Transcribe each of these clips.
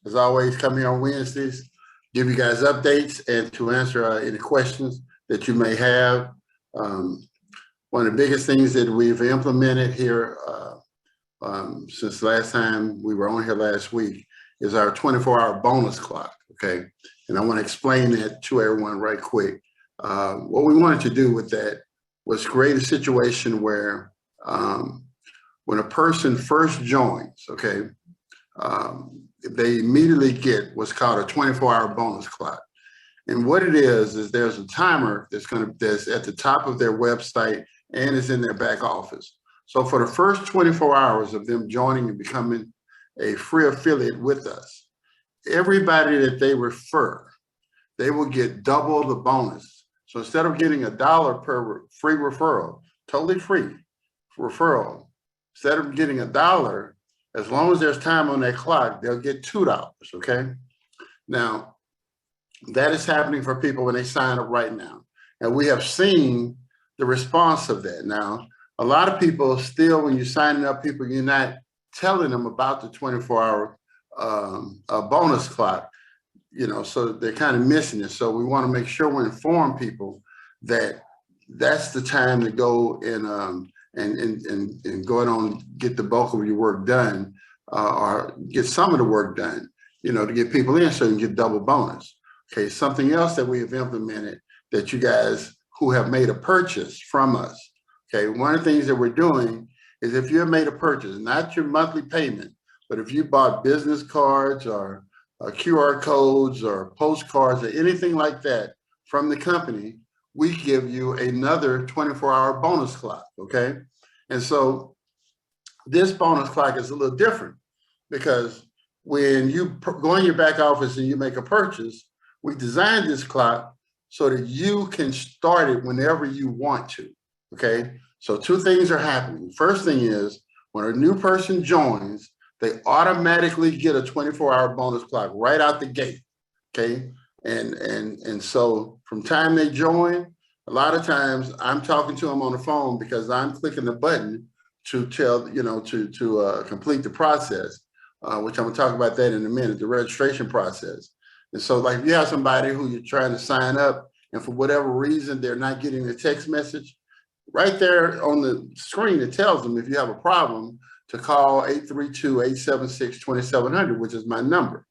as always, come here on Wednesdays, give you guys updates and to answer any questions that you may have. One of the biggest things that we've implemented here since last time we were on here last week is our 24-hour bonus clock, okay? And I want to explain that to everyone right quick. What we wanted to do with that was create a situation where when a person first joins, okay, they immediately get what's called a 24-hour bonus clock. And what it is there's a timer that's at the top of their website and is in their back office. So for the first 24 hours of them joining and becoming a free affiliate with us, everybody that they refer, they will get double the bonus. So instead of getting $1 per free referral, totally free referral, instead of getting $1, as long as there's time on that clock, they'll get $2, okay? Now, that is happening for people when they sign up right now. And we have seen the response of that. Now, a lot of people still, when you're signing up people, you're not telling them about the 24-hour bonus clock, you know, so they're kind of missing it. So we want to make sure we inform people that that's the time to go and go ahead on get the bulk of your work done or get some of the work done, you know, to get people in so you can get double bonus. Okay, something else that we have implemented that you guys who have made a purchase from us, okay, one of the things that we're doing is if you have made a purchase, not your monthly payment, but if you bought business cards or QR codes or postcards or anything like that from the company, we give you another 24-hour bonus clock, okay? And so this bonus clock is a little different because when you go in your back office and you make a purchase, we designed this clock so that you can start it whenever you want to, okay? So two things are happening. First thing is when a new person joins, they automatically get a 24-hour bonus clock right out the gate, okay? And so from time they join, a lot of times I'm talking to them on the phone because I'm clicking the button to tell, you know, to complete the process, which I'm gonna talk about that in a minute, the registration process. And so like if you have somebody who you're trying to sign up and for whatever reason, they're not getting the text message, right there on the screen, it tells them if you have a problem to call 832-876-2700, which is my number.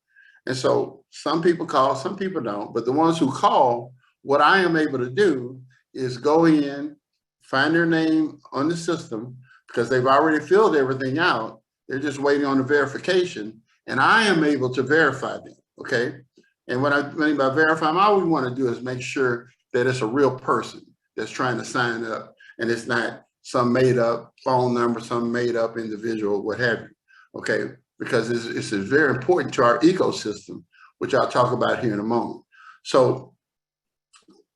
And so some people call, some people don't, but the ones who call, what I am able to do is go in, find their name on the system because they've already filled everything out. They're just waiting on the verification and I am able to verify them, okay? And what I mean by verify, all we want to do is make sure that it's a real person that's trying to sign up and it's not some made up phone number, some made up individual, what have you, okay? Because it's very important to our ecosystem, which I'll talk about here in a moment. So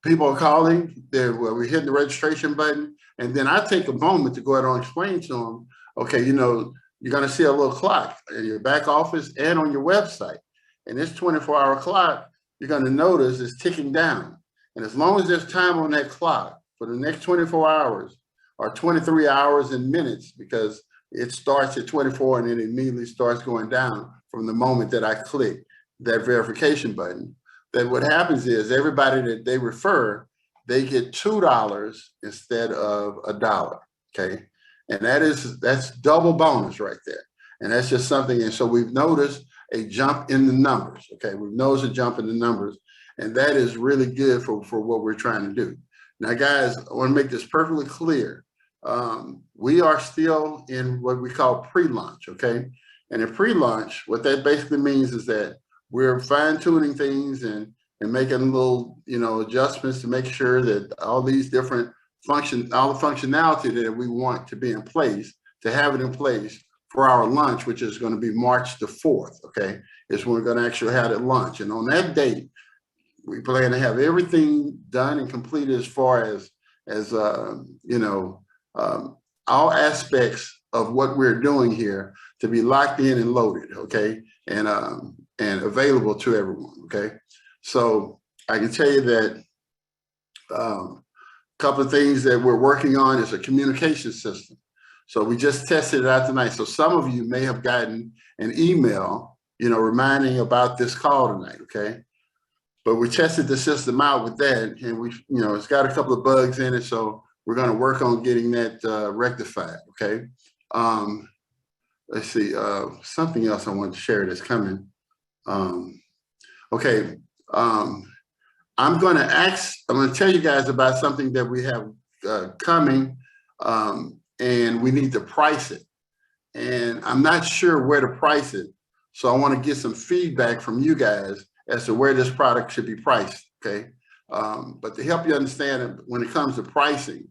people are calling, we're hitting the registration button, and then I take a moment to go ahead and explain to them, okay, you know, you're gonna see a little clock in your back office and on your website. And this 24-hour clock, you're gonna notice is ticking down. And as long as there's time on that clock for the next 24 hours or 23 hours and minutes, because it starts at 24 and it immediately starts going down from the moment that I click that verification button, that what happens is everybody that they refer, they get $2 instead of $1, okay? And that's double bonus right there. And that's just something, and so we've noticed a jump in the numbers, okay? We've noticed a jump in the numbers, and that is really good for what we're trying to do. Now, guys, I wanna make this perfectly clear. We are still in what we call pre-launch, okay? And in pre-launch, what that basically means is that we're fine-tuning things and making little, you know, adjustments to make sure that all these different all the functionality that we want to be in place, to have it in place for our launch, which is going to be March the 4th, okay? Is when we're going to actually have it launch. And on that date, we plan to have everything done and completed as far as you know, all aspects of what we're doing here to be locked in and loaded, okay? And available to everyone, okay? So I can tell you that a couple of things that we're working on is a communication system. So we just tested it out tonight. So some of you may have gotten an email reminding about this call tonight, okay? But we tested the system out with that, and it's got a couple of bugs in it, so we're going to work on getting that rectified, okay? Let's see, something else I want to share that's coming. Okay, I'm going to tell you guys about something that we have coming, and we need to price it. And I'm not sure where to price it, so I want to get some feedback from you guys as to where this product should be priced, okay? But to help you understand, when it comes to pricing,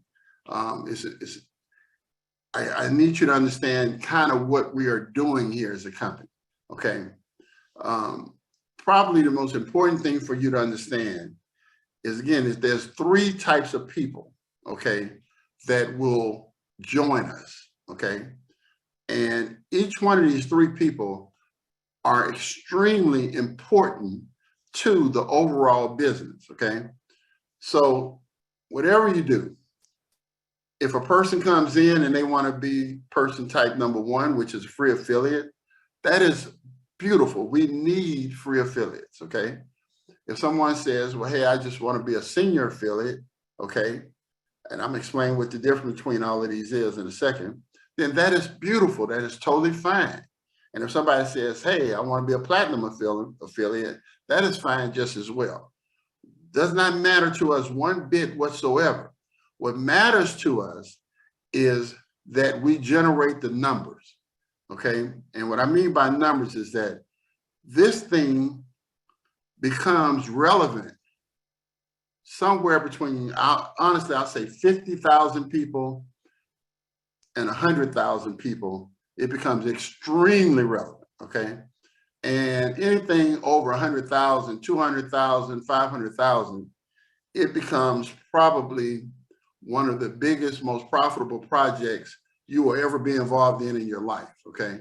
I need you to understand kind of what we are doing here as a company, okay? Probably the most important thing for you to understand is, again, is there's 3 types of people, okay, that will join us, okay? And each one of these 3 people are extremely important to the overall business, okay? So whatever you do, if a person comes in and they want to be person type number 1, which is a free affiliate, that is beautiful. We need free affiliates, okay? If someone says, well, hey, I just want to be a senior affiliate, okay, and I'm explaining what the difference between all of these is in a second, then that is beautiful. That is totally fine. And if somebody says, hey, I want to be a platinum affiliate, that is fine just as well. Does not matter to us one bit whatsoever. What matters to us is that we generate the numbers, okay? And what I mean by numbers is that this thing becomes relevant somewhere between, honestly, I'll say 50,000 people and 100,000 people. It becomes extremely relevant, okay? And anything over 100,000, 200,000, 500,000, it becomes probably one of the biggest, most profitable projects you will ever be involved in your life, okay?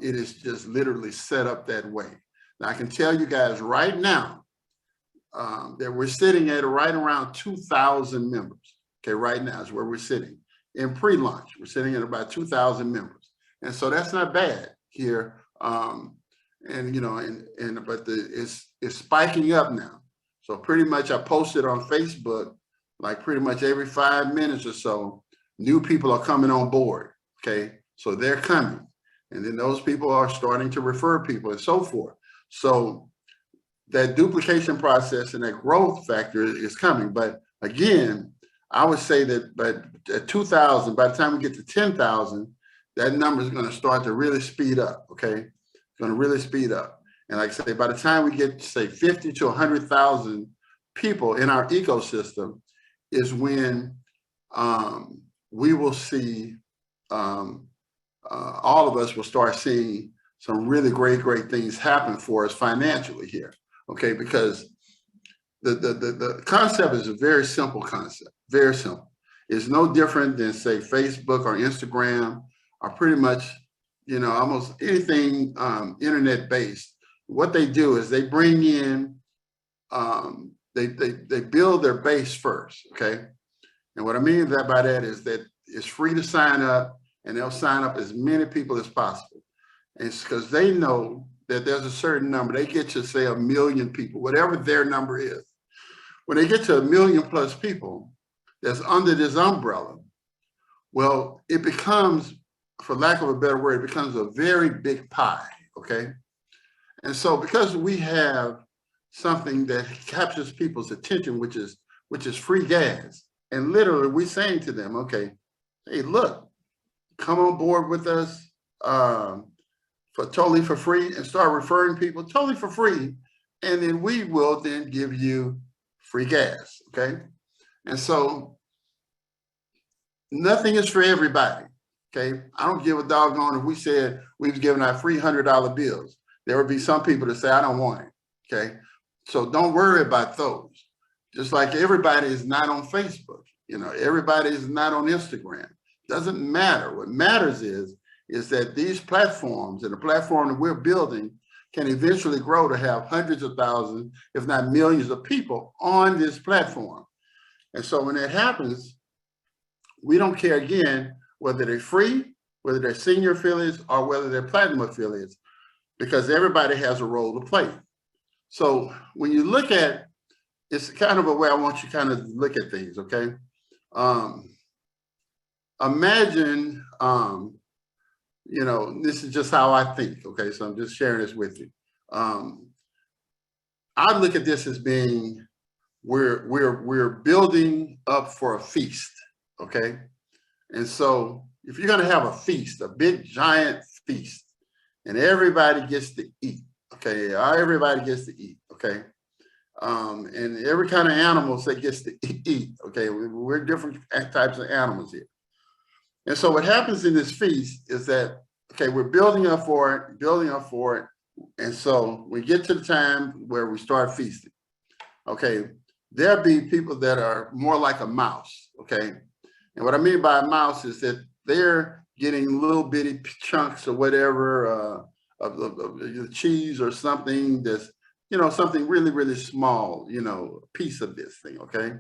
It is just literally set up that way. Now, I can tell you guys right now that we're sitting at right around 2,000 members, okay? Right now is where we're sitting. In pre-launch, we're sitting at about 2,000 members. And so that's not bad here. But it's spiking up now. So pretty much I posted on Facebook, like pretty much every 5 minutes or so, new people are coming on board, okay? So they're coming. And then those people are starting to refer people and so forth. So that duplication process and that growth factor is coming. But again, I would say that at 2,000, by the time we get to 10,000, that number is going to start to really speed up, okay? It's going to really speed up. And like I say, by the time we get, say, 50 to 100,000 people in our ecosystem is when we will see, all of us will start seeing some really great things happen for us financially here, okay? Because the concept is a very simple concept, very simple. It's no different than, say, Facebook or Instagram, or pretty much, almost anything internet-based. What they do is they bring in, they build their base first, okay? And what I mean by that is that it's free to sign up, and they'll sign up as many people as possible. And it's because they know that there's a certain number. They get to, say, 1 million people, whatever their number is. When they get to 1 million plus people that's under this umbrella, well, it becomes, for lack of a better word, it becomes a very big pie, okay? And so because we have something that captures people's attention, which is free gas, and literally we're saying to them, okay, hey, look, come on board with us totally for free, and start referring people totally for free, and then we will then give you free gas, okay? And so nothing is for everybody. Okay, I don't give a doggone if we said we've given out free $100 bills. There would be some people that say, I don't want it, okay? So don't worry about those. Just like everybody is not on Facebook, everybody is not on Instagram. Doesn't matter. What matters is that these platforms and the platform that we're building can eventually grow to have hundreds of thousands, if not millions of people on this platform. And so when that happens, we don't care, again, whether they're free, whether they're senior affiliates, or whether they're platinum affiliates. because everybody has a role to play. So when you look at, it's kind of a way I want you to kind of look at things, okay? Imagine, you know, this is just how I think, okay? So I'm just sharing this with you. I look at this as being, we're building up for a feast, okay? And so if you're gonna have a feast, a big giant feast, and everybody gets to eat, okay? Everybody gets to eat, okay? And every kind of animals that gets to eat, okay? We're different types of animals here. And so what happens in this feast is that, okay, we're building up for it, building up for it. And so we get to the time where we start feasting, okay? There'll be people that are more like a mouse, okay? And what I mean by a mouse is that they're getting little bitty chunks or whatever of the cheese or something that's, you know, something really, really small, you know, a piece of this thing, okay?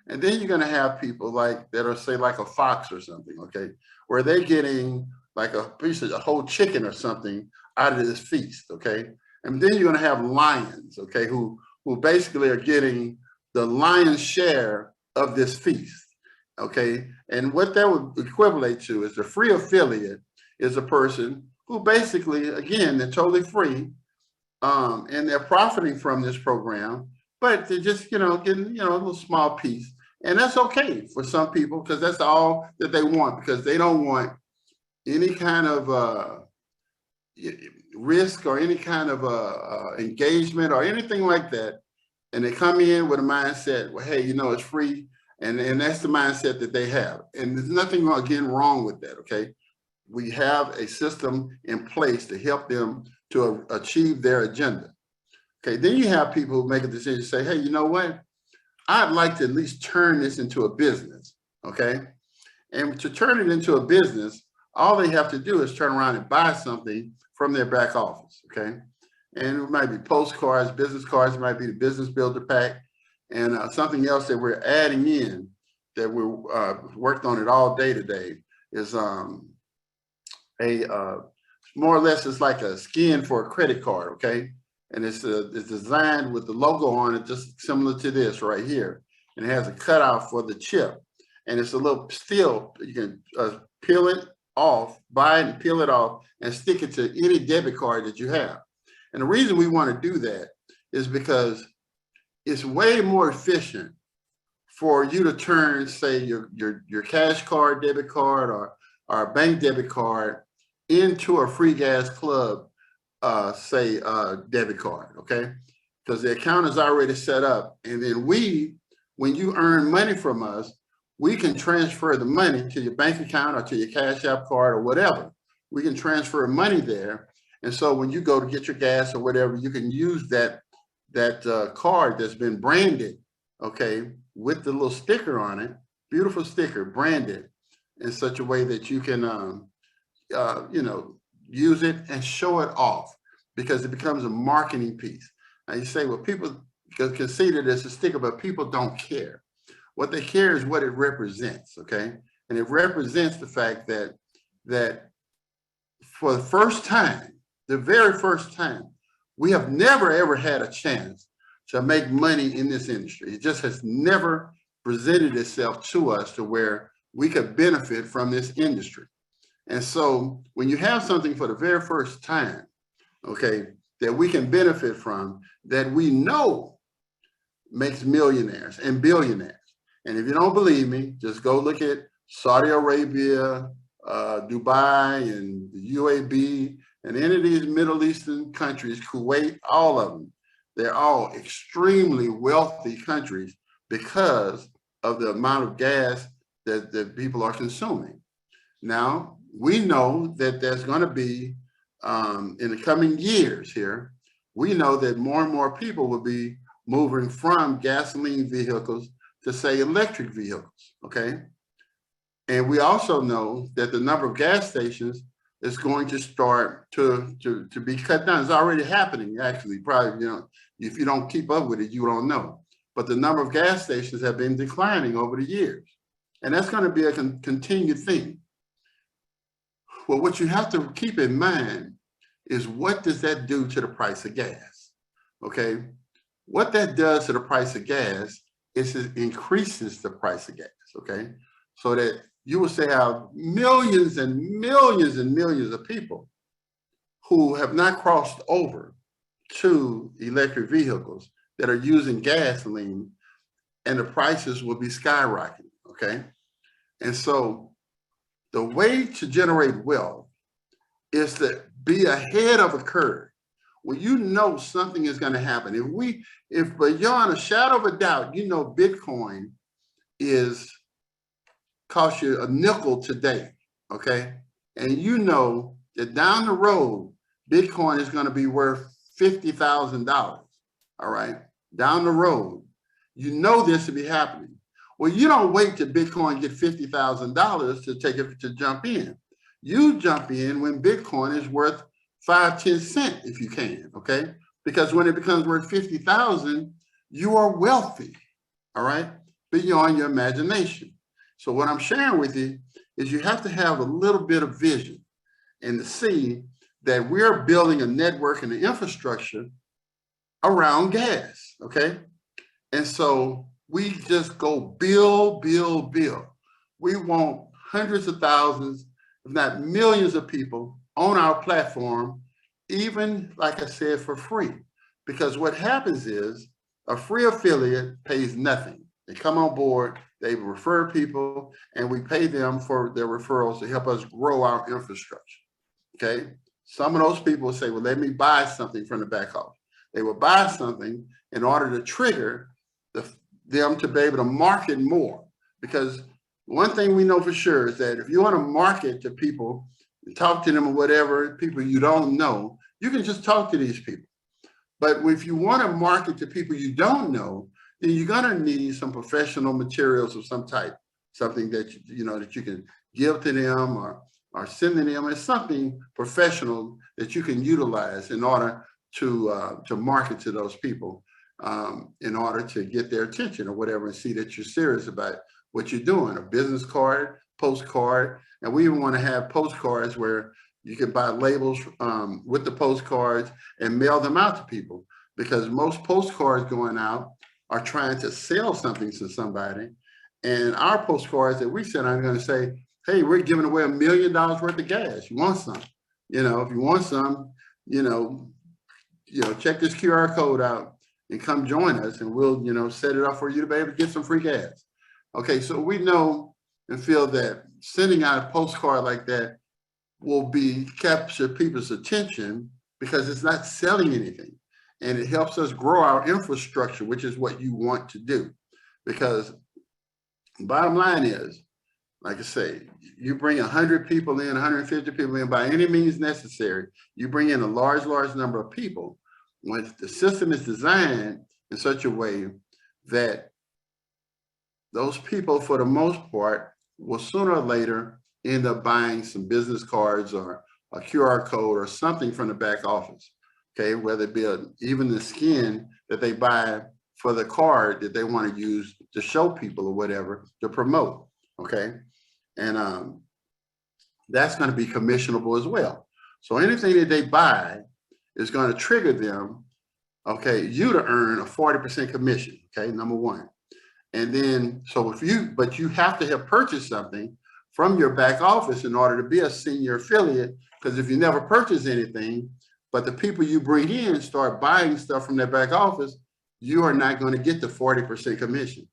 And then you're gonna have people like that are, say, like a fox or something, okay? Where they're getting like a piece of a whole chicken or something out of this feast, okay? And then you're gonna have lions, okay, who basically are getting the lion's share of this feast, okay? And what that would equivalent to is the free affiliate is a person who basically, again, they're totally free, and they're profiting from this program, but they're just, you know, getting, you know, a little small piece. And that's okay for some people, because that's all that they want, because they don't want any kind of risk or any kind of engagement or anything like that. And they come in with a mindset, well, hey, you know, it's free. And that's the mindset that they have. And there's nothing, again, wrong with that, okay? We have a system in place to help them to achieve their agenda. Okay, then you have people who make a decision, say, hey, you know what? I'd like to at least turn this into a business, okay? And to turn it into a business, all they have to do is turn around and buy something from their back office, okay? And it might be postcards, business cards, it might be the business builder pack, and something else that we're adding in that we're worked on it all day today is more or less, it's like a skin for a credit card, okay? And it's designed with the logo on it, just similar to this right here. And it has a cutout for the chip. And it's a little steel, you can peel it off, buy it and peel it off and stick it to any debit card that you have. And the reason we want to do that is because it's way more efficient for you to turn, say, your cash card, debit card, or a bank debit card into a free gas club, say, debit card, okay? Because the account is already set up. And then when you earn money from us, we can transfer the money to your bank account or to your Cash App card or whatever. We can transfer money there. And so when you go to get your gas or whatever, you can use that card that's been branded, okay, with the little sticker on it, beautiful sticker, branded in such a way that you can, you know, use it and show it off, because it becomes a marketing piece. Now you say, well, people can see that it's a sticker, but people don't care. What they care is what it represents, okay? And it represents the fact that for the first time, the very first time, we have never ever had a chance to make money in this industry. It just has never presented itself to us to where we could benefit from this industry. And so when you have something for the very first time, okay, that we can benefit from, that we know makes millionaires and billionaires. And if you don't believe me, just go look at Saudi Arabia, Dubai, and the UAB, and any of these Middle Eastern countries, Kuwait, all of them. They're all extremely wealthy countries because of the amount of gas that people are consuming. Now, we know that there's going to be, in the coming years here, we know that more and more people will be moving from gasoline vehicles to, say, electric vehicles, okay? And we also know that the number of gas stations is going to start to be cut down. It's already happening, actually. Probably, you know, if you don't keep up with it, you don't know. But the number of gas stations have been declining over the years. And that's going to be a continued thing. Well, what you have to keep in mind is what does that do to the price of gas? Okay, what that does to the price of gas is it increases the price of gas, okay? So that you will say have millions and millions and millions of people who have not crossed over to electric vehicles that are using gasoline, and the prices will be skyrocketing, okay? And so the way to generate wealth is to be ahead of a curve. When you know something is going to happen, if beyond a shadow of a doubt, you know Bitcoin cost you a nickel today, okay? And you know that down the road, Bitcoin is going to be worth $50,000, all right? Down the road, you know this to be happening. Well, you don't wait till Bitcoin get $50,000 to jump in. You jump in when Bitcoin is worth 5-10 cents if you can, okay? Because when it becomes worth 50,000, you are wealthy, all right? Beyond your imagination. So what I'm sharing with you is you have to have a little bit of vision and to see that we're building a network and an infrastructure around gas, okay? And so we just go build, build, build. We want hundreds of thousands, if not millions of people on our platform, even, like I said, for free. Because what happens is a free affiliate pays nothing. They come on board, they refer people, and we pay them for their referrals to help us grow our infrastructure, okay? Some of those people will say, well, let me buy something from the back office. They will buy something in order to trigger them to be able to market more. Because one thing we know for sure is that if you want to market to people, talk to them or whatever, people you don't know, you can just talk to these people. But if you want to market to people you don't know, then you're going to need some professional materials of some type, something that that you can give to them or send to them. It's something professional that you can utilize in order to market to those people, in order to get their attention or whatever, and see that you're serious about what you're doing. A business card, postcard, and we even want to have postcards where you can buy labels with the postcards and mail them out to people, because most postcards going out are trying to sell something to somebody. And our postcards that we send are going to say, hey, we're giving away $1 million worth of gas. You want some? If you want some, check this QR code out and come join us, and we'll, set it up for you to be able to get some free gas. Okay, so we know and feel that sending out a postcard like that will capture people's attention because it's not selling anything. And it helps us grow our infrastructure, which is what you want to do. Because bottom line is, like I say, you bring 100 people in, 150 people in by any means necessary. You bring in a large number of people. When the system is designed in such a way that those people, for the most part, will sooner or later end up buying some business cards or a QR code or something from the back office. Okay, whether it be even the skin that they buy for the card that they want to use to show people or whatever to promote. Okay, and that's going to be commissionable as well. So anything that they buy is going to trigger them, okay, you to earn a 40% commission. Okay, number one. And then, but you have to have purchased something from your back office in order to be a senior affiliate, because if you never purchase anything, but the people you bring in start buying stuff from their back office, you are not going to get the 40% commission.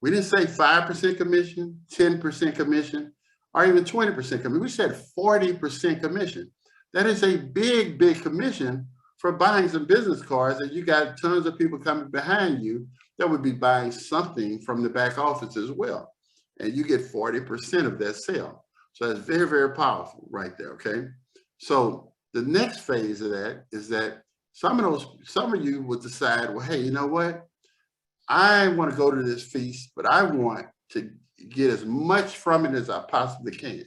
We didn't say 5% commission, 10% commission, or even 20% commission. We said 40% commission. That is a big, big commission for buying some business cards, and you got tons of people coming behind you that would be buying something from the back office as well. And you get 40% of that sale. So that's very, very powerful right there, okay? So the next phase of that is that some of you would decide, well, hey, you know what? I want to go to this feast, but I want to get as much from it as I possibly can.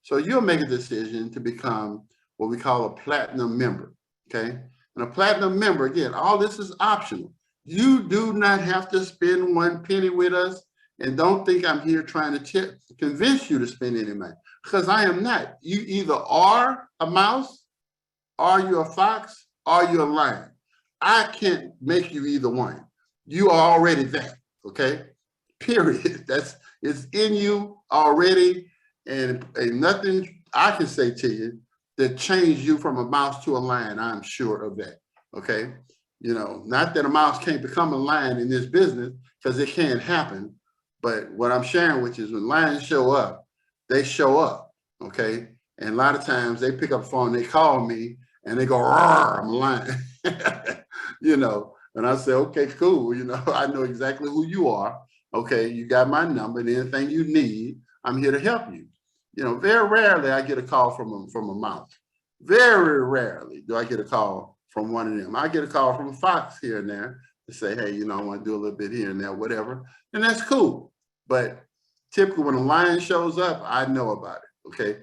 So you'll make a decision to become what we call a platinum member, okay? And a platinum member, again, all this is optional. You do not have to spend one penny with us, and don't think I'm here trying to convince you to spend any money, because I am not. You either are a mouse Are you a fox? Are you a lion? I can't make you either one. You are already that, okay? Period. It's in you already, and ain't nothing I can say to you that changed you from a mouse to a lion. I'm sure of that, okay? You know, not that a mouse can't become a lion in this business, because it can happen, but what I'm sharing with you is when lions show up, they show up, okay? And a lot of times they pick up the phone, they call me, and they go, "Rawr, I'm a lion." You know, and I say, okay, cool. You know, I know exactly who you are. Okay, you got my number, and anything you need, I'm here to help you. You know, very rarely I get a call from a mouse. Very rarely do I get a call from one of them. I get a call from a fox here and there to say, hey, you know, I want to do a little bit here and there, whatever. And that's cool. But typically when a lion shows up, I know about it. Okay.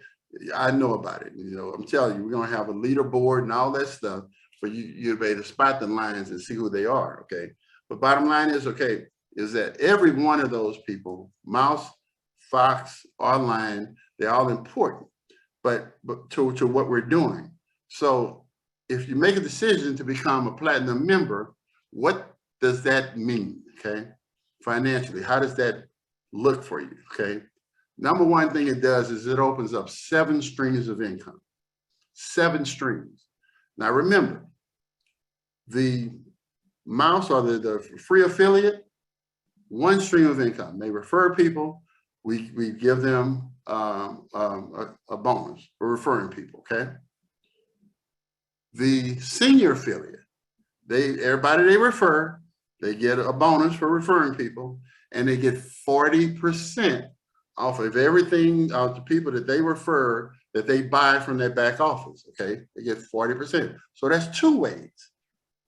I know about it. You know, I'm telling you, we're going to have a leaderboard and all that stuff for you to be able to spot the lions and see who they are. Okay. But bottom line is, okay, is that every one of those people, mouse, fox, or lion, they're all important, but to what we're doing. So if you make a decision to become a platinum member, what does that mean, okay? Financially, how does that look for you, okay? Number one thing it does is it opens up 7 streams of income, 7 streams. Now remember, the mouse or the free affiliate, 1 stream of income. They refer people, we give them a bonus for referring people, okay? The senior affiliate, everybody they refer, they get a bonus for referring people, and they get 40% off of everything of the people that they refer that they buy from their back office, okay? They get 40%. So that's 2 ways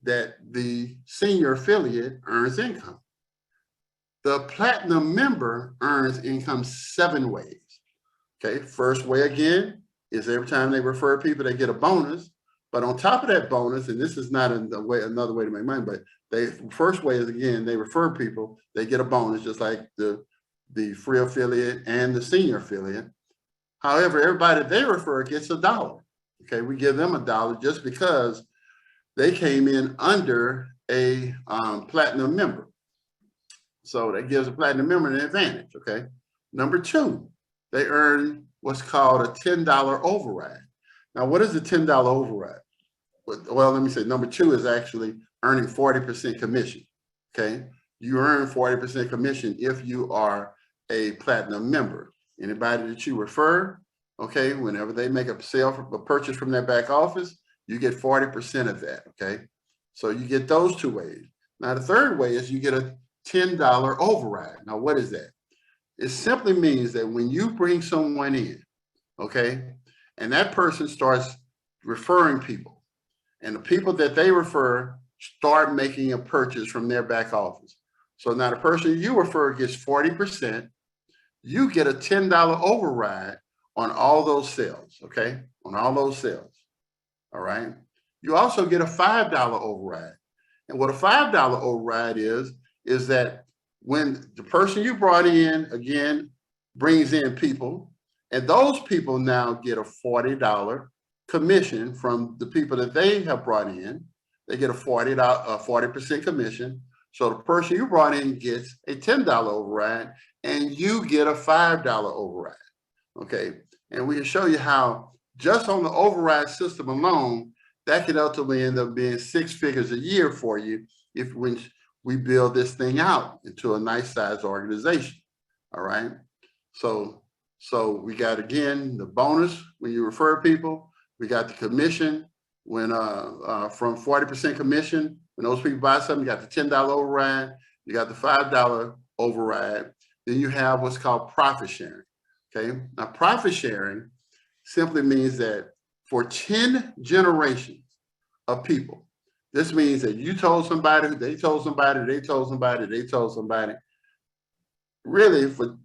that the senior affiliate earns income. The platinum member earns income 7 ways. Okay, first way again is every time they refer people, they get a bonus. But on top of that bonus, and this is not another way to make money, but first way is again, they refer people, they get a bonus, just like the free affiliate and the senior affiliate. However, everybody they refer gets $1. Okay, we give them $1 just because they came in under a platinum member. So that gives a platinum member an advantage, okay? Number 2, they earn what's called a $10 override. Now, what is a $10 override? Well, let me say number 2 is actually earning 40% commission, okay? You earn 40% commission if you are a platinum member. Anybody that you refer, okay, whenever they make a purchase from their back office, you get 40% of that, okay? So you get those 2 ways. Now, the third way is you get a $10 override. Now, what is that? It simply means that when you bring someone in, okay, and that person starts referring people, and the people that they refer start making a purchase from their back office. So now the person you refer gets 40%. You get a $10 override on all those sales, okay, on all those sales, all right? You also get a $5 override. And what a $5 override is that when the person you brought in, again, brings in people, and those people now get a $40 commission from the people that they have brought in. They get a 40% commission. So the person you brought in gets a $10 override, and you get a $5 override, okay? And we can show you how just on the override system alone, that could ultimately end up being 6 figures a year for you when we build this thing out into a nice size organization, all right? So we got, again, the bonus when you refer people. We got the commission when from 40% commission, when those people buy something, you got the $10 override, you got the $5 override. Then you have what's called profit sharing, okay? Now, profit sharing simply means that for 10 generations of people, this means that you told somebody, they told somebody, they told somebody, they told somebody, really for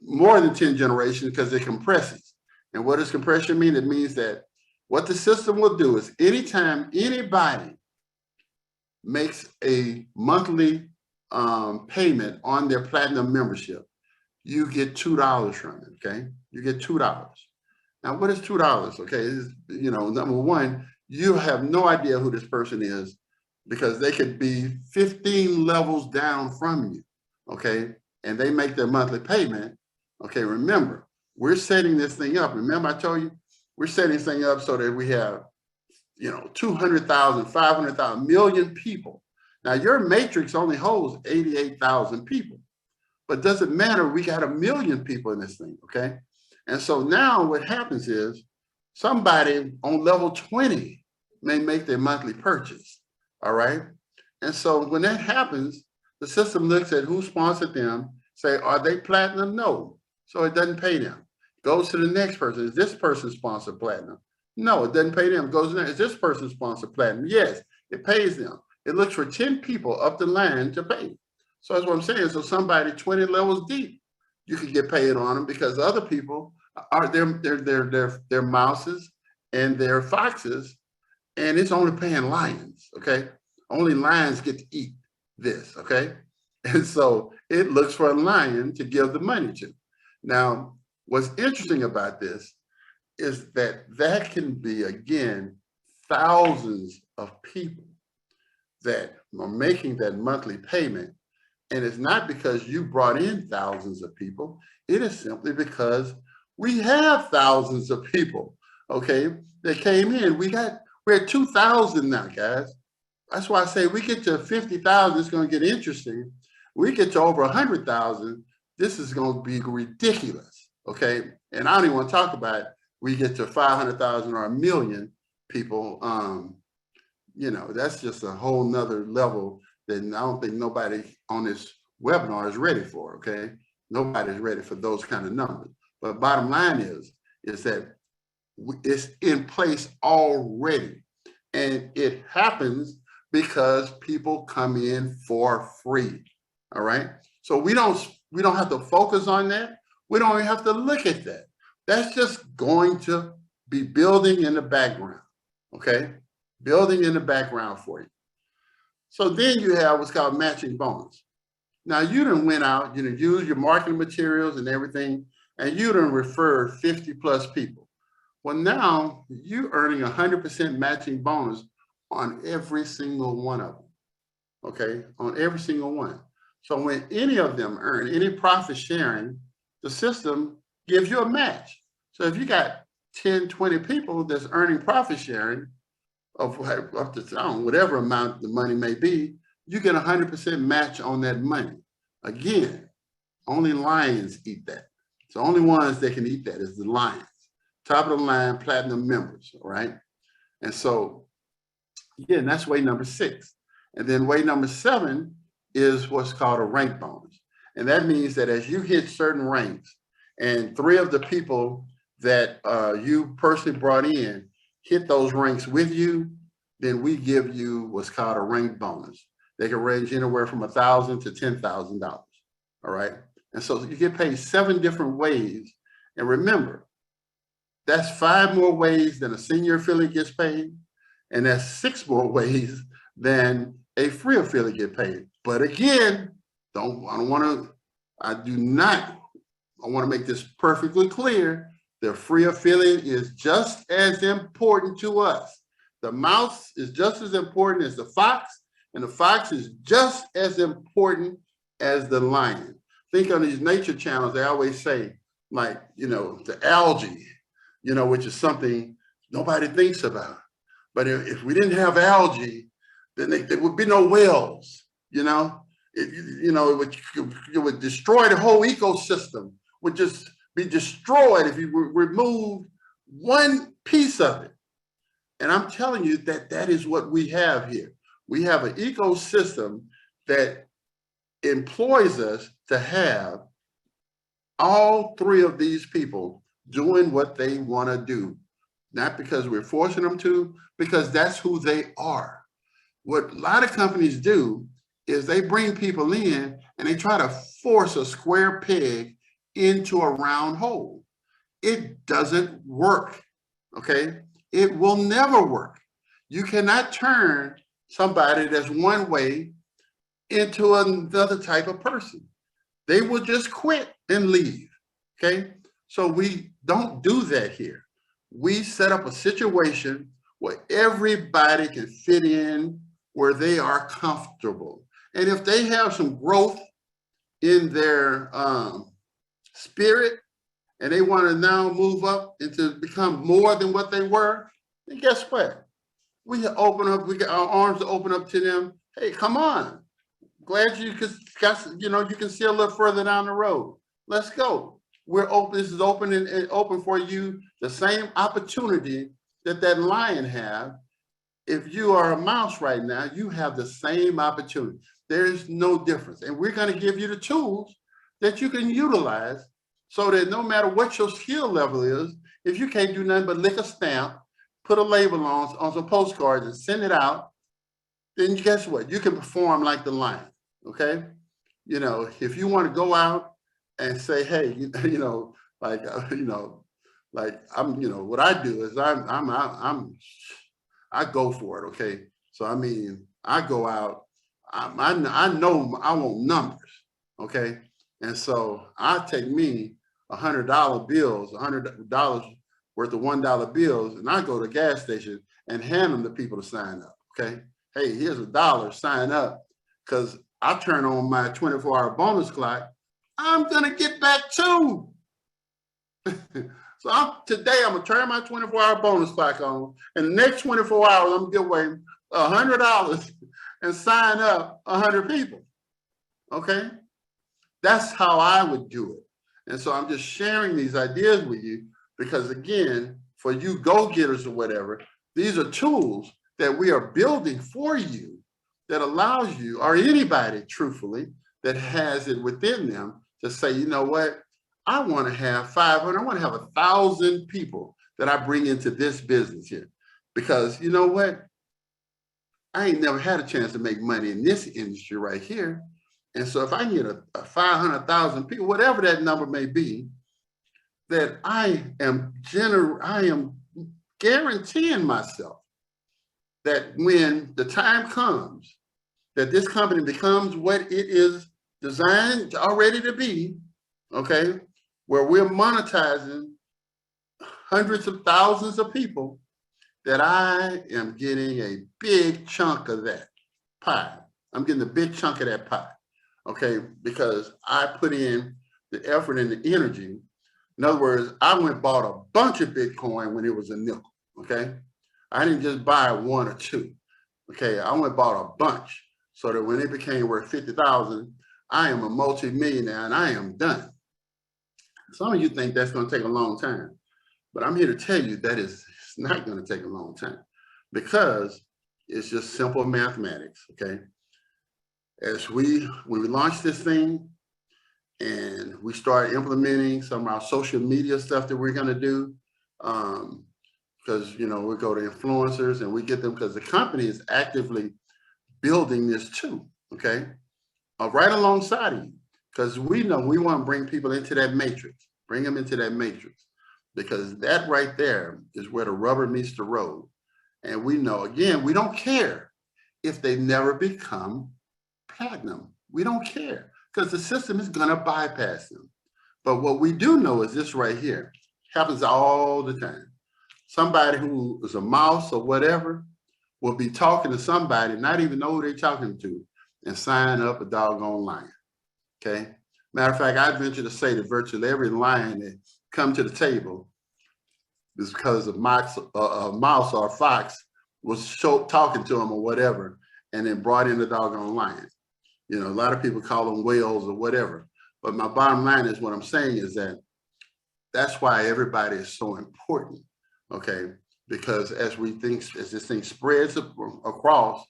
more than 10 generations, because it compresses. And what does compression mean? It means that what the system will do is anytime anybody makes a monthly payment on their platinum membership, you get $2 from it, okay? You get $2. Now, what is $2? Okay, you know, number one, you have no idea who this person is because they could be 15 levels down from you, okay? And they make their monthly payment. Okay, remember, we're setting this thing up. Remember I told you, we're setting this thing up so that we have, 200,000, 500,000, million people. Now your matrix only holds 88,000 people, but doesn't matter, we got 1 million people in this thing, okay? And so now what happens is somebody on level 20 may make their monthly purchase, all right? And so when that happens, the system looks at who sponsored them, say, are they platinum? No, so it doesn't pay them. Goes to the next person, is this person sponsored platinum? No, it doesn't pay them. Goes to the next, is this person sponsored platinum? Yes, it pays them. It looks for 10 people up the line to pay. So that's what I'm saying. So somebody 20 levels deep, you can get paid on them because other people are their mouses and their foxes, and it's only paying lions, okay? Only lions get to eat this, okay? And so it looks for a lion to give the money to. Now, what's interesting about this is that can be, again, thousands of people that are making that monthly payment. And it's not because you brought in thousands of people. It is simply because we have thousands of people, okay, that came in. We're at 2,000 now, guys. That's why I say we get to 50,000, it's going to get interesting. We get to over 100,000, this is going to be ridiculous, okay? And I don't even want to talk about it. We get to 500,000 or 1 million people, that's just a whole nother level that I don't think nobody on this webinar is ready for, okay? Nobody's ready for those kind of numbers. But bottom line is that it's in place already. And it happens because people come in for free, all right? So we don't have to focus on that. We don't even have to look at that. That's just going to be building in the background, okay? Building in the background for you. So then you have what's called matching bonus. Now you done went out, use your marketing materials and everything, and you done referred 50 plus people. Well, now you're earning 100% matching bonus on every single one of them, okay? On every single one. So when any of them earn any profit sharing, the system gives you a match. So if you got 10, 20 people that's earning profit sharing of up to whatever amount the money may be, you get 100% match on that money. Again, only lions eat that. So only ones that can eat that is the lions. Top of the line platinum members, all right? And so, again, that's way number 6. And then way number 7 is what's called a rank bonus. And that means that as you hit certain ranks, and 3 of the people that you personally brought in hit those ranks with you, then we give you what's called a rank bonus. They can range anywhere from $1,000 to $10,000, all right? And so you get paid 7 different ways. And remember, that's 5 more ways than a senior affiliate gets paid, and that's 6 more ways than a free affiliate get paid. But again, I want to make this perfectly clear. The free affiliate is just as important to us. The mouse is just as important as the fox, and the fox is just as important as the lion. Think on these nature channels, they always say, like, the algae, which is something nobody thinks about. But if we didn't have algae, then there would be no whales, it would destroy the whole ecosystem, would just be destroyed if you remove one piece of it. And I'm telling you that is what we have here. We have an ecosystem that employs us to have all 3 of these people doing what they want to do, not because we're forcing them to, because that's who they are. What a lot of companies do is they bring people in and they try to force a square peg into a round hole. It doesn't work, okay? It will never work. You cannot turn somebody that's one way into another type of person. They will just quit and leave, okay? So we don't do that here. We set up a situation where everybody can fit in, where they are comfortable. And if they have some growth in their spirit, and they want to now move up and to become more than what they were, then guess what? We open up, we get our arms open up to them. Hey, come on. Glad you could, you know, you can see a little further down the road. Let's go. We're open. This is open and open for you. The same opportunity that lion have. If you are a mouse right now, you have the same opportunity. There is no difference. And we're going to give you the tools that you can utilize so that no matter what your skill level is, if you can't do nothing but lick a stamp, put a label on some postcards and send it out, then guess what? You can perform like the lion, okay? You know, if you want to go out and say, hey, you know, like, like I'm, you know, what I do is I go for it, okay? So, I mean, I go out, I know I want numbers, okay? And so I take me $100 bills, $100 worth of $1 bills, and I go to the gas station and hand them to people to sign up, okay? Hey, here's $1, sign up, because I turn on my 24-hour bonus clock, I'm gonna get back too. So today I'm gonna turn my 24-hour bonus clock on, and the next 24 hours I'm gonna give away $100 and sign up 100 people, okay? That's how I would do it. And so I'm just sharing these ideas with you because, again, for you go-getters or whatever, these are tools that we are building for you that allows you, or anybody, truthfully, that has it within them to say, you know what, I want to have 500, I want to have 1,000 people that I bring into this business here. Because you know what? I ain't never had a chance to make money in this industry right here. And so if I can get a 500,000 people, whatever that number may be, that I am guaranteeing myself that when the time comes that this company becomes what it is designed already to be, okay, where we're monetizing hundreds of thousands of people, that I am getting a big chunk of that pie. I'm getting a big chunk of that pie, okay, because I put in the effort and the energy. In other words, I went and bought a bunch of Bitcoin when it was a nickel, okay? I didn't just buy one or two, okay? I went and bought a bunch so that when it became worth 50,000, I am a multi-millionaire and I am done. Some of you think that's gonna take a long time, but I'm here to tell you that it's not gonna take a long time because it's just simple mathematics, okay? When we launch this thing and we start implementing some of our social media stuff that we're gonna do, because you know, we go to influencers and we get them because the company is actively building this too, okay? Right alongside of you, because we know we want to bring people into that matrix, bring them into that matrix, because that right there is where the rubber meets the road. And we know, again, we don't care if they never become platinum. We don't care because the system is going to bypass them. But what we do know is this right here happens all the time. Somebody who is a mouse or whatever will be talking to somebody, not even know who they're talking to, and sign up a doggone lion, okay? Matter of fact, I venture to say that virtually every lion that come to the table is because a mouse or a fox was talking to them or whatever, and then brought in the doggone lion. You know, a lot of people call them whales or whatever. But my bottom line is what I'm saying is that that's why everybody is so important, okay? Because as this thing spreads across,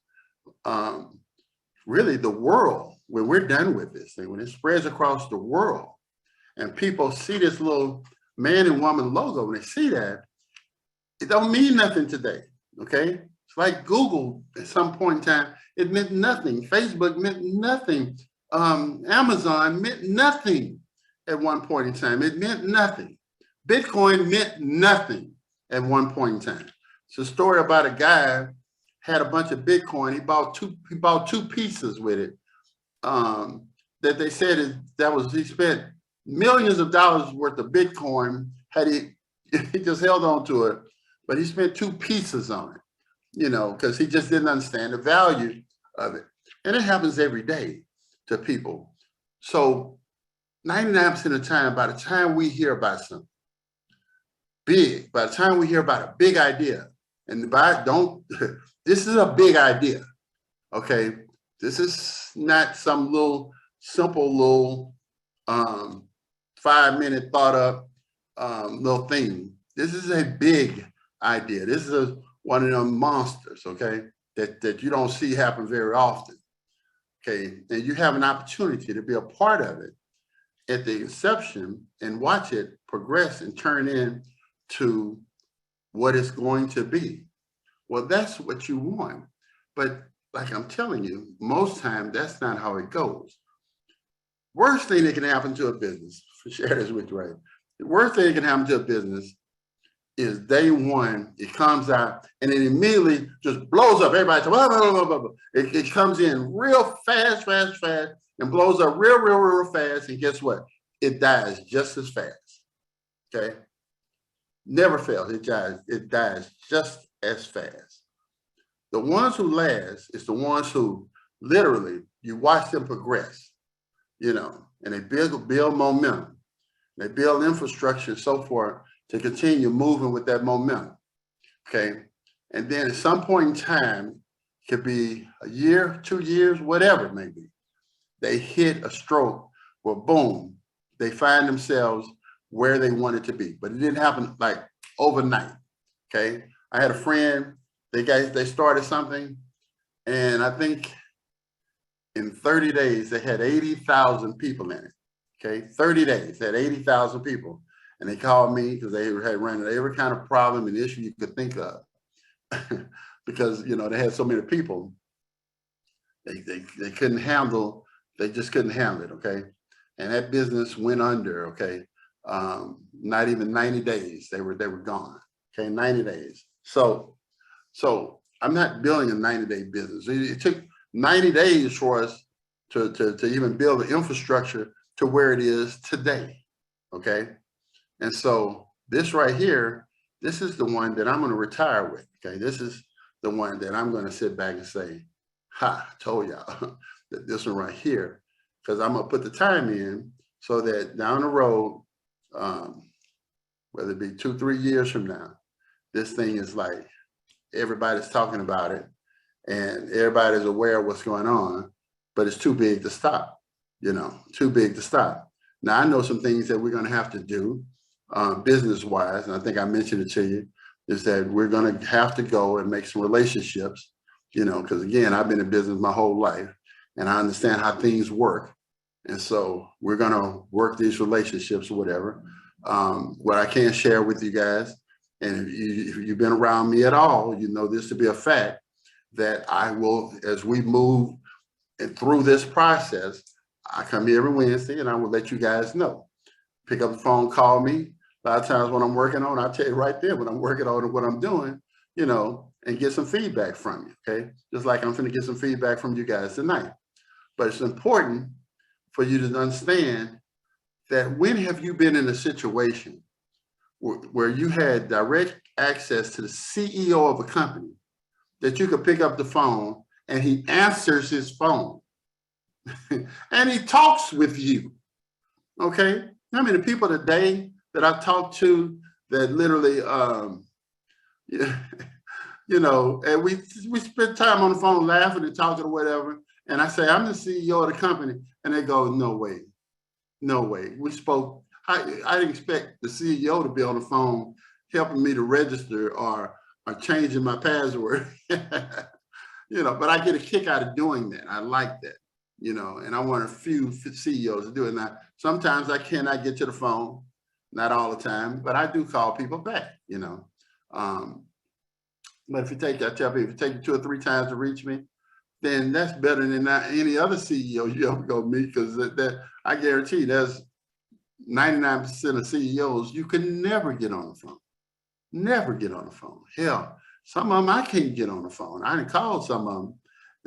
really the world, when we're done with this thing, when it spreads across the world and people see this little man and woman logo, when they see that, it don't mean nothing today, okay? It's like Google at some point in time, it meant nothing. Facebook meant nothing. Amazon meant nothing at one point in time. It meant nothing. Bitcoin meant nothing at one point in time. It's a story about a guy had a bunch of Bitcoin. He bought two pieces with it. That they said he spent millions of dollars worth of Bitcoin. Had he just held on to it but he spent 2 pizzas on it, you know, because he just didn't understand the value of it. And it happens every day to people. So 99% of the time, by the time we hear about something big, by the time we hear about a big idea, and this is a big idea, okay? This is not some little simple little 5-minute thought up little thing. This is a big idea. This is one of them monsters, okay, that you don't see happen very often, okay? And you have an opportunity to be a part of it at the inception and watch it progress and turn into what it's going to be. Well, that's what you want. But like I'm telling you, most times that's not how it goes. Worst thing that can happen to a business, for share this with you, right? The worst thing that can happen to a business is day one, it comes out and it immediately just blows up. Everybody, blah, blah, blah, blah, blah. It comes in real fast, and blows up real fast. And guess what? It dies just as fast. Okay? Never fails. It dies just as fast. The ones who last is the ones who literally you watch them progress, you know, and they build momentum. They build infrastructure and so forth to continue moving with that momentum. Okay. And then at some point in time, it could be a year, 2 years, whatever it may be, they hit a stroke where boom, they find themselves where they wanted to be. But it didn't happen like overnight. Okay. I had a friend, they started something, and I think in 30 days, they had 80,000 people in it. Okay, 30 days, they had 80,000 people. And they called me because they had run into every kind of problem and issue you could think of. Because, you know, they had so many people, they couldn't handle, they just couldn't handle it, okay? And that business went under, okay? Not even 90 days, they were gone, okay, 90 days. So I'm not building a 90-day business. It took 90 days for us to even build the infrastructure to where it is today, okay? And so this right here, this is the one that I'm going to retire with, okay? This is the one that I'm going to sit back and say, ha, I told y'all that this one right here, because I'm going to put the time in so that down the road, whether it be 2-3 years from now, this thing is like, everybody's talking about it and everybody's aware of what's going on, but it's too big to stop, you know, too big to stop. Now, I know some things that we're going to have to do business-wise, and I think I mentioned it to you, is that we're going to have to go and make some relationships, you know, because again, I've been in business my whole life and I understand how things work. And so we're going to work these relationships or whatever. What I can share with you guys, and if you've been around me at all, you know this to be a fact, that I will, as we move through this process, I come here every Wednesday and I will let you guys know. Pick up the phone, call me. A lot of times when I'm working on, I'll tell you right there what I'm working on and what I'm doing, you know, and get some feedback from you, okay? Just like I'm going to get some feedback from you guys tonight. But it's important for you to understand that when have you been in a situation where you had direct access to the CEO of a company that you could pick up the phone and he answers his phone and he talks with you, okay? I mean, the people today that I've talked to that literally, you know, and we spend time on the phone laughing and talking or whatever, and I say, I'm the CEO of the company, and they go, no way, no way. We spoke, I didn't expect the CEO to be on the phone helping me to register or changing my password, you know, but I get a kick out of doing that. I like that, you know, and I want a few CEOs to do it. Now, sometimes I cannot get to the phone, not all the time, but I do call people back, you know. But if you take, I tell people, if you take 2 or 3 times to reach me, then that's better than any other CEO you ever go meet, because that I guarantee there's 99% of CEOs you can never get on the phone. Never get on the phone. Hell, some of them I can't get on the phone. I done called some of them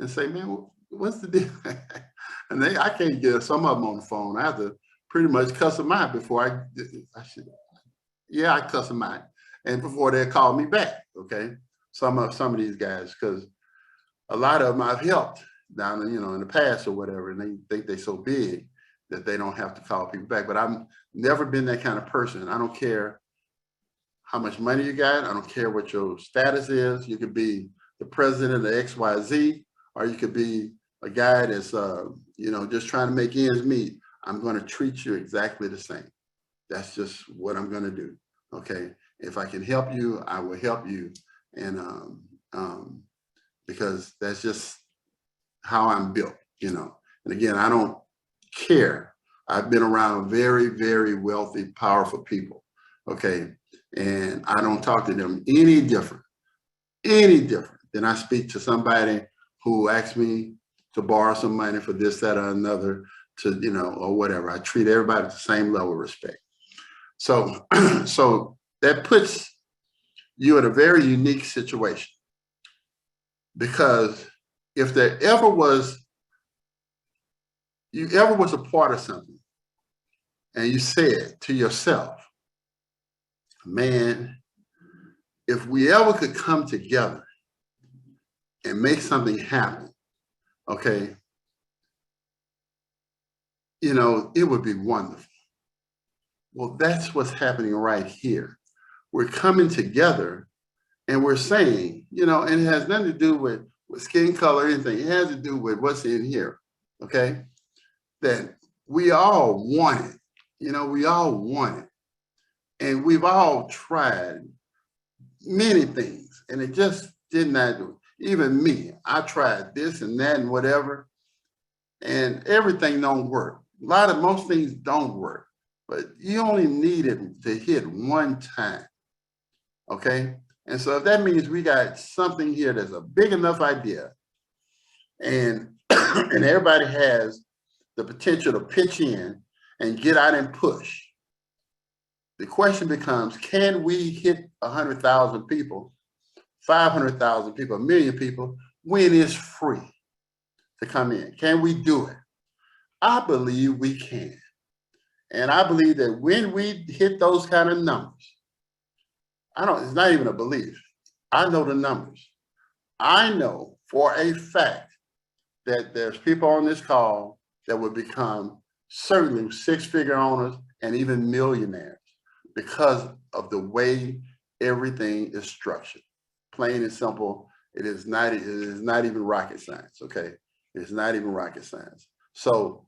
and say, man, what's the deal? And I can't get some of them on the phone. I have to pretty much cuss them out before I should. Yeah, I cuss them out. and before they call me back. Okay, some of these guys, because a lot of them I've helped down, in the past or whatever, and they think they're so big that they don't have to call people back. But I've never been that kind of person. I don't care how much money you got. I don't care what your status is. You could be the president of XYZ, or you could be a guy that's, just trying to make ends meet. I'm going to treat you exactly the same. That's just what I'm going to do. Okay. If I can help you, I will help you. And because that's just how I'm built, And again, I don't care. I've been around very, very wealthy, powerful people. Okay. And I don't talk to them any different than I speak to somebody who asks me to borrow some money for this, that, or another, or whatever. I treat everybody at the same level of respect. So, so that puts you in a very unique situation, because if there ever was a part of something and you said to yourself, man, if we ever could come together and make something happen, okay, it would be wonderful. Well, that's what's happening right here. We're coming together and we're saying, and it has nothing to do with skin color or anything. It has to do with what's in here, okay? That we all want it. We all want it. And we've all tried many things, and it just did not do it. Even me, I tried this and that and whatever, and everything don't work. Most things don't work, but you only need it to hit one time, okay? And so if that means we got something here that's a big enough idea, and and everybody has the potential to pitch in and get out and push, the question becomes, can we hit 100,000 people, 500,000 people, 1 million people when it's free to come in? Can we do it? I believe we can. And I believe that when we hit those kind of numbers, it's not even a belief. I know the numbers. I know for a fact that there's people on this call that will become certainly six-figure owners and even millionaires because of the way everything is structured. Plain and simple. It is not even rocket science, okay? It's not even rocket science. So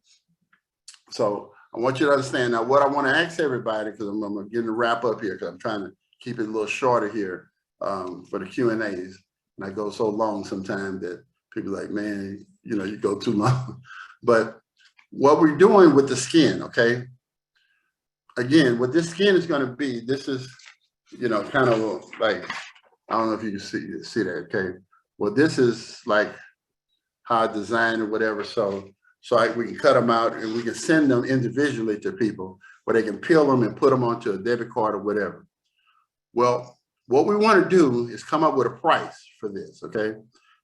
I want you to understand now what I want to ask everybody, because I'm getting to wrap up here, because I'm trying to keep it a little shorter here for the Q&As. And I go so long sometimes that people are like, man, you go too long. But what we're doing with the skin, okay? Again, what this skin is going to be, this is, kind of like, I don't know if you can see that, okay? Well, this is like how I designed or whatever. So we can cut them out and we can send them individually to people where they can peel them and put them onto a debit card or whatever. Well, what we want to do is come up with a price for this, okay?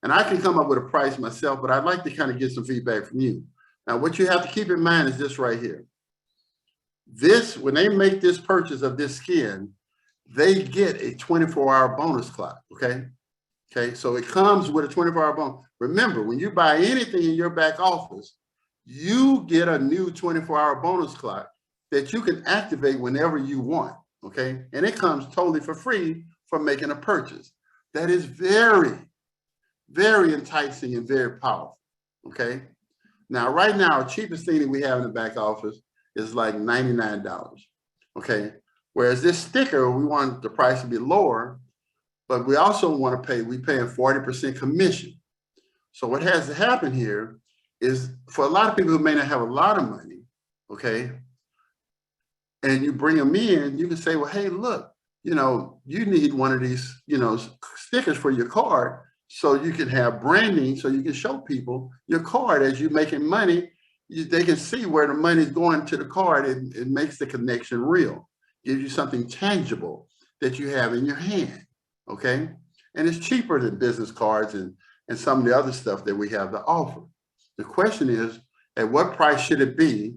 And I can come up with a price myself, but I'd like to kind of get some feedback from you. Now, what you have to keep in mind is this right here. When they make this purchase of this skin, they get a 24-hour bonus clock, okay? Okay, so it comes with a 24-hour bonus. Remember, when you buy anything in your back office, you get a new 24-hour bonus clock that you can activate whenever you want, okay? And it comes totally for free for making a purchase. That is very, very enticing and very powerful, okay? Now, right now, the cheapest thing that we have in the back office is like $99, okay? Whereas this sticker, we want the price to be lower, but we also want to pay, we paying 40% commission. So what has to happen here is for a lot of people who may not have a lot of money, okay, and you bring them in, you can say, well, hey, look, you need one of these, stickers for your card so you can have branding, so you can show people your card as you're making money. They can see where the money is going to the card. It makes the connection real, gives you something tangible that you have in your hand, okay? And it's cheaper than business cards and some of the other stuff that we have to offer. The question is, at what price should it be?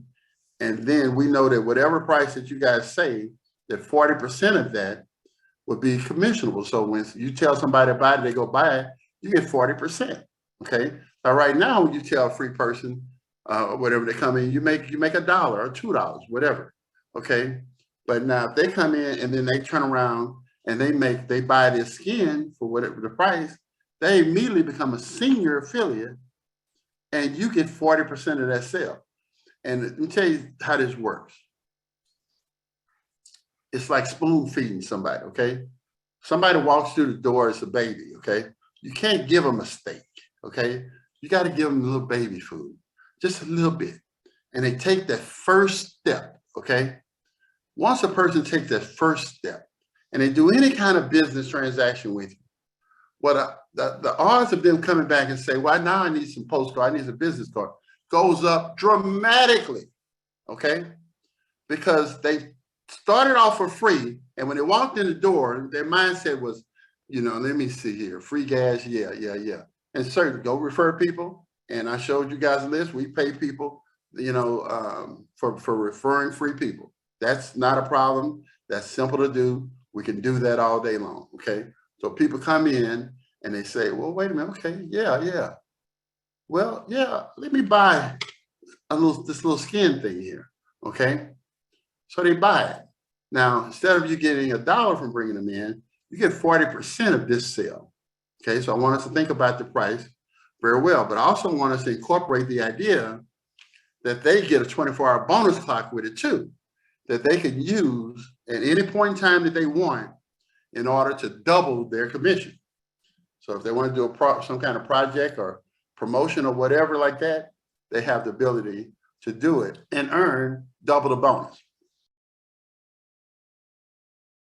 And then we know that whatever price that you guys say, that 40% of that would be commissionable. So when you tell somebody to buy it, they go buy it, you get 40%. Okay. Now, right now, when you tell a free person, whatever they come in, you make $1 or $2, whatever. Okay. But now if they come in and then they turn around and they buy their skin for whatever the price, they immediately become a senior affiliate and you get 40% of that sale. And let me tell you how this works. It's like spoon feeding somebody, okay? Somebody walks through the door as a baby, okay? You can't give them a steak, okay? You got to give them a little baby food, just a little bit. And they take that first step, okay? Once a person takes that first step and they do any kind of business transaction with you, the odds of them coming back and say, well, now I need some postcard, I need some business card, goes up dramatically, okay? Because they started off for free, and when they walked in the door, their mindset was, let me see here, free gas, yeah. And certainly go refer people. And I showed you guys a list. We pay people, for referring free people. That's not a problem. That's simple to do. We can do that all day long, okay? So people come in and they say, well, wait a minute, okay, yeah. Well, yeah, let me buy this little skin thing here, okay? So they buy it. Now, instead of you getting $1 from bringing them in, you get 40% of this sale. Okay, so I want us to think about the price very well, but I also want us to incorporate the idea that they get a 24-hour bonus clock with it too, that they can use at any point in time that they want in order to double their commission. So if they want to do some kind of project or promotion or whatever like that, they have the ability to do it and earn double the bonus.